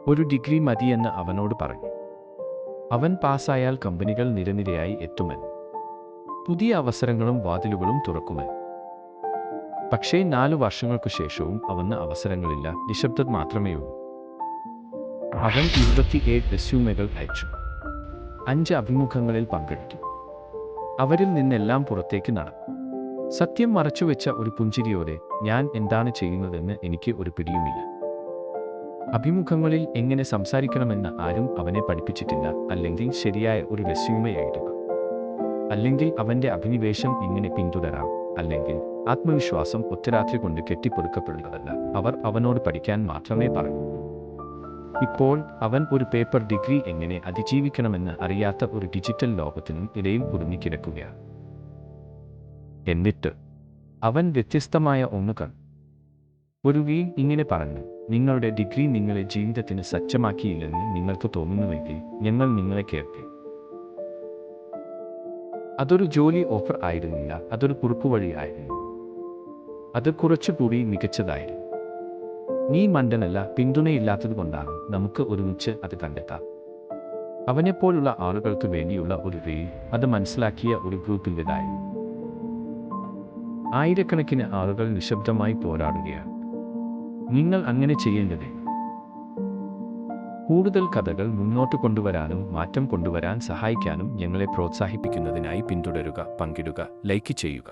ഒരു ഡിഗ്രി മതിയെന്ന് അവനോട് പറഞ്ഞു. അവൻ പാസ്സായാൽ കമ്പനികൾ നിരനിരയായി എത്തുമെന്ന്, പുതിയ അവസരങ്ങളും വാതിലുകളും തുറക്കുമെന്ന്. പക്ഷേ 4 വർഷങ്ങൾക്കു ശേഷവും അവന് അവസരങ്ങളില്ല, നിശബ്ദത മാത്രമേയുള്ളൂ. അവൻ 27 റെസ്യൂമെകൾ അയച്ചു, 5 അഭിമുഖങ്ങളിൽ പങ്കെടുത്തു. അവരിൽ നിന്നെല്ലാം പുറത്തേക്ക് നടന്നു. സത്യം മറച്ചുവെച്ച ഒരു പുഞ്ചിരിയോടെ, ഞാൻ എന്താണ് ചെയ്യുന്നതെന്ന് എനിക്ക് ഒരു പിടിയുമില്ല. അഭിമുഖങ്ങളിൽ എങ്ങനെ സംസാരിക്കണമെന്ന് ആരും അവനെ പഠിപ്പിച്ചിട്ടില്ല. അല്ലെങ്കിൽ ശരിയായ ഒരു റെസ്യൂമെ എഴുതുക, അല്ലെങ്കിൽ അവൻ്റെ അഭിനിവേശം എങ്ങനെ പിന്തുടരാം, അല്ലെങ്കിൽ ആത്മവിശ്വാസം ഒറ്റരാത്രി കൊണ്ട് കെട്ടിപ്പൊടുക്കപ്പെടുന്നതല്ല. അവർ അവനോട് പഠിക്കാൻ മാത്രമേ പറയൂ. ഇപ്പോൾ അവൻ ഒരു പേപ്പർ ഡിഗ്രി എങ്ങനെ അതിജീവിക്കണമെന്ന് അറിയാത്ത ഒരു ഡിജിറ്റൽ ലോകത്തിനും ഇടയിൽ കുടുങ്ങിക്കിടക്കുകയാണ്. എന്നിട്ട് അവൻ വ്യത്യസ്തമായ ഒന്ന് കണ്ടു. ഒരു ഇങ്ങനെ പറഞ്ഞു, നിങ്ങളുടെ ഡിഗ്രി നിങ്ങളെ ജീവിതത്തിന് സജ്ജമാക്കിയില്ലെന്ന് നിങ്ങൾക്ക് തോന്നുന്നുവെങ്കിൽ ഞങ്ങൾ നിങ്ങളെ കേൾക്കും. അതൊരു ജോലി ഓഫർ ആയിരുന്നില്ല, അതൊരു കുറുക്കുവഴിയായിരുന്നു. അത് കുറച്ചുകൂടി മികച്ചതായിരുന്നു. നീ മണ്ടനല്ല, പിന്തുണയില്ലാത്തതുകൊണ്ടാണ്. നമുക്ക് ഒരുമിച്ച് അത് കണ്ടെത്താം. അവനെപ്പോലുള്ള ആളുകൾക്ക് വേണ്ടിയുള്ള ഒരു അത് മനസ്സിലാക്കിയ ഒരു ഗ്രൂപ്പിൻ്റെതായിരുന്നു. ആയിരക്കണക്കിന് ആളുകൾ നിശബ്ദമായി പോരാടുകയാണ്. നിങ്ങൾ അങ്ങനെ ചെയ്യേണ്ടത്. കൂടുതൽ കഥകൾ മുന്നോട്ട് കൊണ്ടുവരാനും മാറ്റം കൊണ്ടുവരാൻ സഹായിക്കാനും ഞങ്ങളെ പ്രോത്സാഹിപ്പിക്കുന്നതിനായി പിന്തുടരുക, പങ്കിടുക, ലൈക്ക് ചെയ്യുക.